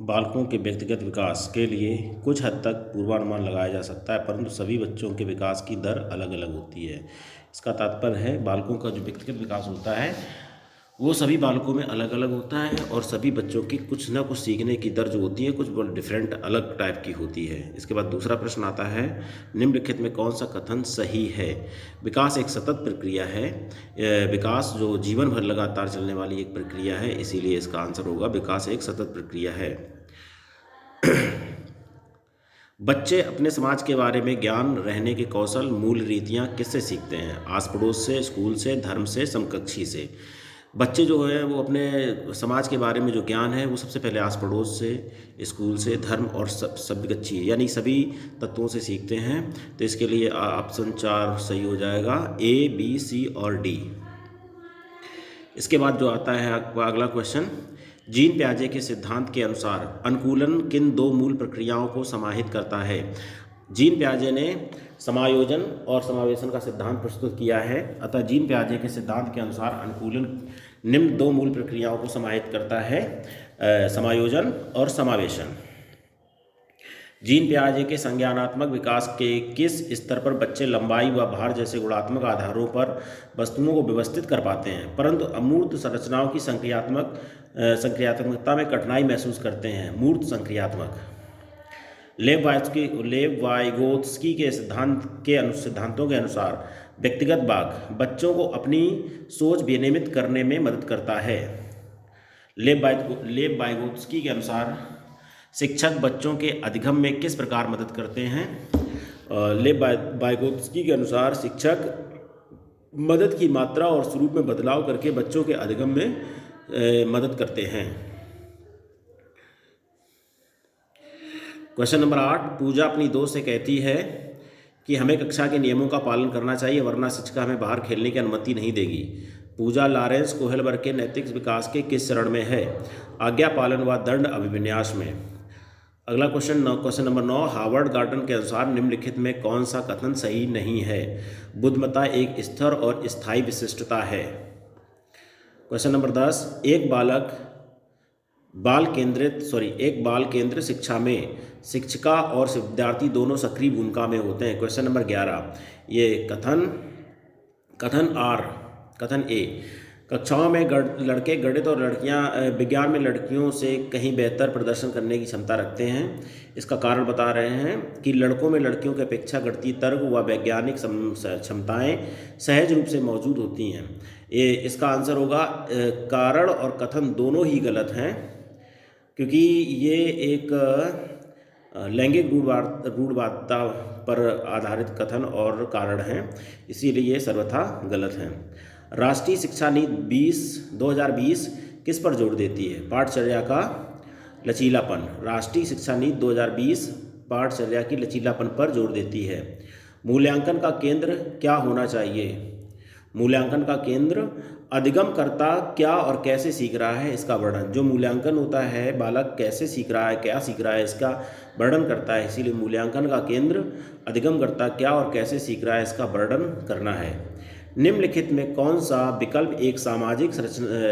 बालकों के व्यक्तिगत विकास के लिए कुछ हद तक पूर्वानुमान लगाया जा सकता है, परंतु सभी बच्चों के विकास की दर अलग अलग होती है। इसका तात्पर्य है बालकों का जो व्यक्तिगत विकास होता है वो सभी बालकों में अलग अलग होता है और सभी बच्चों की कुछ ना कुछ सीखने की दर जो होती है कुछ डिफरेंट अलग टाइप की होती है। इसके बाद दूसरा प्रश्न आता है, निम्नलिखित में कौन सा कथन सही है? विकास एक सतत प्रक्रिया है। विकास जो जीवन भर लगातार चलने वाली एक प्रक्रिया है, इसीलिए इसका आंसर होगा विकास एक सतत प्रक्रिया है। बच्चे अपने समाज के बारे में ज्ञान, रहने के कौशल, मूल रीतियाँ किससे सीखते हैं? आस पड़ोस से, स्कूल से, धर्म से, समकक्षी से। बच्चे जो है वो अपने समाज के बारे में जो ज्ञान है वो सबसे पहले आस पड़ोस से, स्कूल से, धर्म और समकक्षी यानी सभी तत्वों से सीखते हैं। तो इसके लिए ऑप्शन 4 सही हो जाएगा, A, B, C और D। इसके बाद जो आता है अगला क्वेश्चन, जीन पियाजे के सिद्धांत के अनुसार अनुकूलन किन दो मूल प्रक्रियाओं को समाहित करता है? जीन पियाजे ने समायोजन और समावेशन का सिद्धांत प्रस्तुत किया है, अतः जीन पियाजे के सिद्धांत के अनुसार अनुकूलन निम्न दो मूल प्रक्रियाओं को समाहित करता है, समायोजन और समावेशन। जीन पियाजे के संज्ञानात्मक विकास के किस स्तर पर बच्चे लंबाई व भार जैसे गुणात्मक आधारों पर वस्तुओं को व्यवस्थित कर पाते हैं, परंतु अमूर्त संरचनाओं की संक्रियात्मकता में कठिनाई महसूस करते हैं? मूर्त संक्रियात्मक। लेव वाइगोत्स्की के सिद्धांतों के अनुसार व्यक्तिगत बाग बच्चों को अपनी सोच विनियमित करने में मदद करता है। लेव वाइगोत्स्की के अनुसार शिक्षक बच्चों के अधिगम में किस प्रकार मदद करते हैं? लेव वाइगोत्स्की के अनुसार शिक्षक मदद की मात्रा और स्वरूप में बदलाव करके बच्चों के अधिगम में मदद करते हैं। क्वेश्चन नंबर 8, पूजा अपनी दोस्त से कहती है कि हमें कक्षा के नियमों का पालन करना चाहिए वरना शिक्षिका हमें बाहर खेलने की अनुमति नहीं देगी। पूजा लॉरेंस कोहलबर्ग के नैतिक विकास के किस चरण में है? आज्ञा पालन व दंड अभिविन्यास में। अगला क्वेश्चन नंबर 9, हार्वर्ड गार्टन के अनुसार निम्नलिखित में कौन सा कथन सही नहीं है? बुद्धिमत्ता एक स्थिर और स्थायी विशिष्टता है। क्वेश्चन नंबर 10, एक बाल केंद्रित शिक्षा में शिक्षिका और विद्यार्थी दोनों सक्रिय भूमिका में होते हैं। क्वेश्चन नंबर 11, ये कथन ए, कक्षाओं में लड़के गणित और लड़कियां विज्ञान में लड़कियों से कहीं बेहतर प्रदर्शन करने की क्षमता रखते हैं। इसका कारण बता रहे हैं कि लड़कों में लड़कियों की अपेक्षा गणितीय तर्क व वैज्ञानिक क्षमताएं सहज रूप से मौजूद होती हैं। इसका आंसर होगा कारण और कथन दोनों ही गलत हैं, क्योंकि ये एक लैंगिक रूढ़वादिता पर आधारित कथन और कारण हैं, इसीलिए ये सर्वथा गलत हैं। राष्ट्रीय शिक्षा नीति 2020 किस पर जोर देती है? पाठचर्या का लचीलापन। राष्ट्रीय शिक्षा नीति 2020 पाठचर्या की लचीलापन पर जोर देती है। मूल्यांकन का केंद्र क्या होना चाहिए? मूल्यांकन का केंद्र अधिगमकर्ता क्या और कैसे सीख रहा है इसका वर्णन। जो मूल्यांकन होता है बालक कैसे सीख रहा है, क्या सीख रहा है, इसका वर्णन करता है, इसीलिए मूल्यांकन का केंद्र अधिगमकर्ता क्या और कैसे सीख रहा है इसका वर्णन करना है। निम्नलिखित में कौन सा विकल्प एक सामाजिक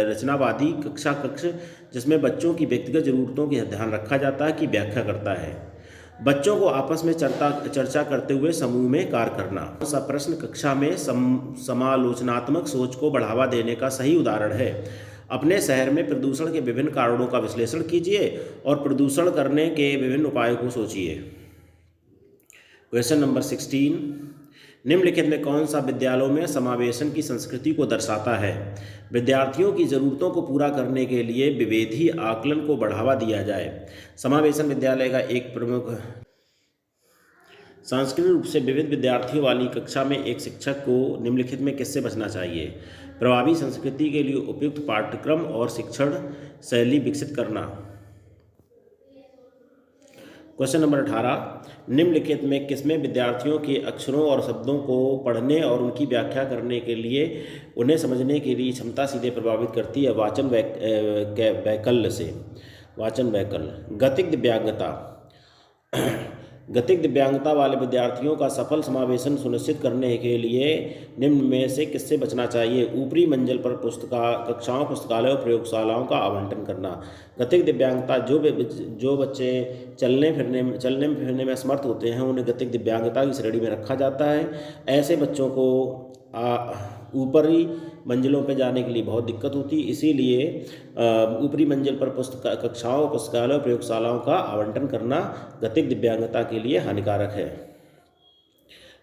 रचनावादी कक्षा कक्ष जिसमें बच्चों की व्यक्तिगत जरूरतों का ध्यान रखा जाता है की व्याख्या करता है? बच्चों को आपस में चर्चा करते हुए समूह में कार्य करना। कौन सा प्रश्न कक्षा में समालोचनात्मक सोच को बढ़ावा देने का सही उदाहरण है? अपने शहर में प्रदूषण के विभिन्न कारणों का विश्लेषण कीजिए और प्रदूषण करने के विभिन्न उपायों को सोचिए। क्वेश्चन नंबर 16, निम्नलिखित में कौन सा विद्यालयों में समावेशन की संस्कृति को दर्शाता है? विद्यार्थियों की ज़रूरतों को पूरा करने के लिए विभेदी आकलन को बढ़ावा दिया जाए। समावेशन विद्यालय का एक प्रमुख सांस्कृतिक रूप से विविध विद्यार्थियों वाली कक्षा में एक शिक्षक को निम्नलिखित में किससे बचना चाहिए? प्रभावी संस्कृति के लिए उपयुक्त पाठ्यक्रम और शिक्षण शैली विकसित करना। क्वेश्चन नंबर 18, निम्नलिखित में किसमें विद्यार्थियों के अक्षरों और शब्दों को पढ़ने और उनकी व्याख्या करने के लिए उन्हें समझने के लिए क्षमता सीधे प्रभावित करती है? वाचन वैकल्य से। वाचन वैकल्य। गतिक दिव्यांगता। गतिक दिव्यांगता वाले विद्यार्थियों का सफल समावेशन सुनिश्चित करने के लिए निम्न में से किससे बचना चाहिए? ऊपरी मंजिल पर कक्षाओं, पुस्तकालयों, प्रयोगशालाओं का आवंटन करना। गतिक दिव्यांगता जो बच्चे चलने फिरने में असमर्थ होते हैं उन्हें गतिक दिव्यांगता की श्रेणी में रखा जाता है। ऐसे बच्चों को ऊपरी मंजिलों पर जाने के लिए बहुत दिक्कत होती है, इसीलिए ऊपरी मंजिल पर कक्षाओं, पुस्तकालयों, प्रयोगशालाओं का आवंटन करना गतिक दिव्यांगता के लिए हानिकारक है।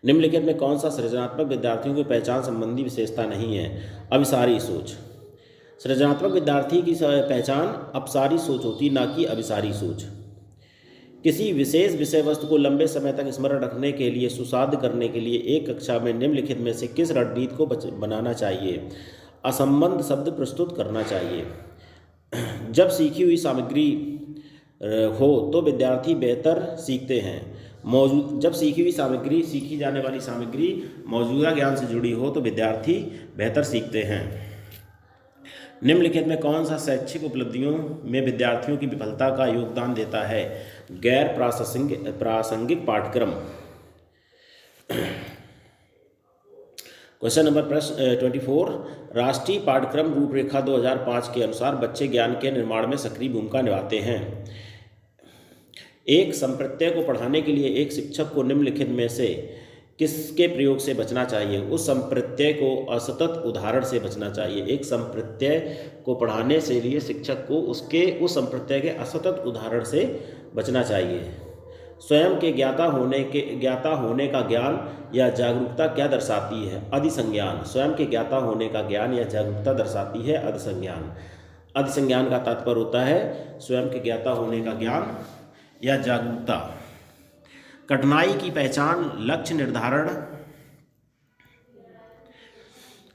निम्नलिखित में कौन सा सृजनात्मक विद्यार्थियों की पहचान संबंधी विशेषता नहीं है? अभिसारी सोच। सृजनात्मक विद्यार्थी की पहचान अपसारी सोच होती, ना कि अभिसारी सोच। किसी विशेष विषय वस्तु को लंबे समय तक स्मरण रखने के लिए सुसाध्य करने के लिए एक कक्षा में निम्नलिखित में से किस रणनीति को बनाना चाहिए? असंबद्ध शब्द प्रस्तुत करना चाहिए। जब सीखी हुई सामग्री हो तो विद्यार्थी बेहतर सीखते हैं। जब सीखी जाने वाली सामग्री मौजूदा ज्ञान से जुड़ी हो तो विद्यार्थी बेहतर सीखते हैं। निम्नलिखित में कौन सा शैक्षिक उपलब्धियों में विद्यार्थियों की विफलता का योगदान देता है? गैर प्रासंगिक पाठ्यक्रम। क्वेश्चन नंबर 24, राष्ट्रीय पाठ्यक्रम रूपरेखा 2005 के अनुसार बच्चे ज्ञान के निर्माण में सक्रिय भूमिका निभाते हैं। एक संप्रत्यय को पढ़ाने के लिए एक शिक्षक को निम्नलिखित में से किसके प्रयोग से बचना चाहिए? उस संप्रत्यय को असतत उदाहरण से बचना चाहिए। एक संप्रत्यय को पढ़ाने से लिए शिक्षक को उस संप्रत्यय के असतत उदाहरण से बचना चाहिए। स्वयं के ज्ञाता होने का ज्ञान या जागरूकता क्या दर्शाती है? अधिसंज्ञान। स्वयं के ज्ञाता होने का ज्ञान या जागरूकता दर्शाती है अधिसंज्ञान। अधिसंज्ञान का तात्पर्य होता है स्वयं के ज्ञाता होने का ज्ञान या जागरूकता। कठिनाई की पहचान, लक्ष्य निर्धारण,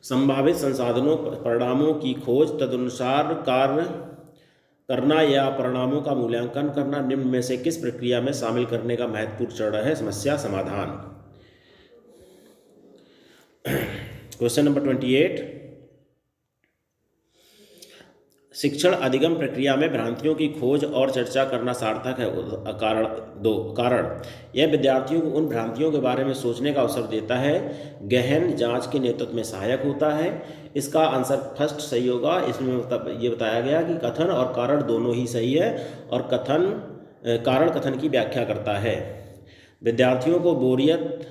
संभावित संसाधनों, परिणामों की खोज, तदनुसार कार्य करना या परिणामों का मूल्यांकन करना निम्न में से किस प्रक्रिया में शामिल करने का महत्वपूर्ण चरण है? समस्या समाधान। क्वेश्चन नंबर 28, शिक्षण अधिगम प्रक्रिया में भ्रांतियों की खोज और चर्चा करना सार्थक है। कारण यह विद्यार्थियों को उन भ्रांतियों के बारे में सोचने का अवसर देता है, गहन जांच के नेतृत्व में सहायक होता है। इसका आंसर फर्स्ट सही होगा। इसमें ये बताया गया कि कथन और कारण दोनों ही सही है और कारण कथन की व्याख्या करता है। विद्यार्थियों को बोरियत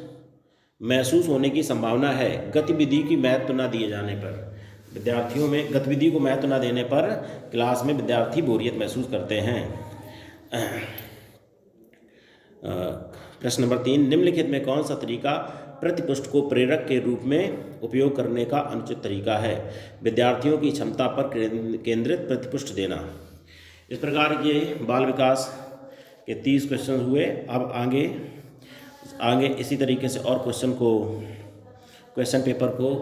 महसूस होने की संभावना है गतिविधि की महत्व न दिए जाने पर। विद्यार्थियों में गतिविधि को महत्व न देने पर क्लास में विद्यार्थी बोरियत महसूस करते हैं। प्रश्न नंबर 3, निम्नलिखित में कौन सा तरीका प्रतिपुष्ट को प्रेरक के रूप में उपयोग करने का अनुचित तरीका है? विद्यार्थियों की क्षमता पर केंद्रित प्रतिपुष्ट देना। इस प्रकार ये बाल विकास के 30 क्वेश्चन हुए। अब आगे इसी तरीके से और क्वेश्चन पेपर को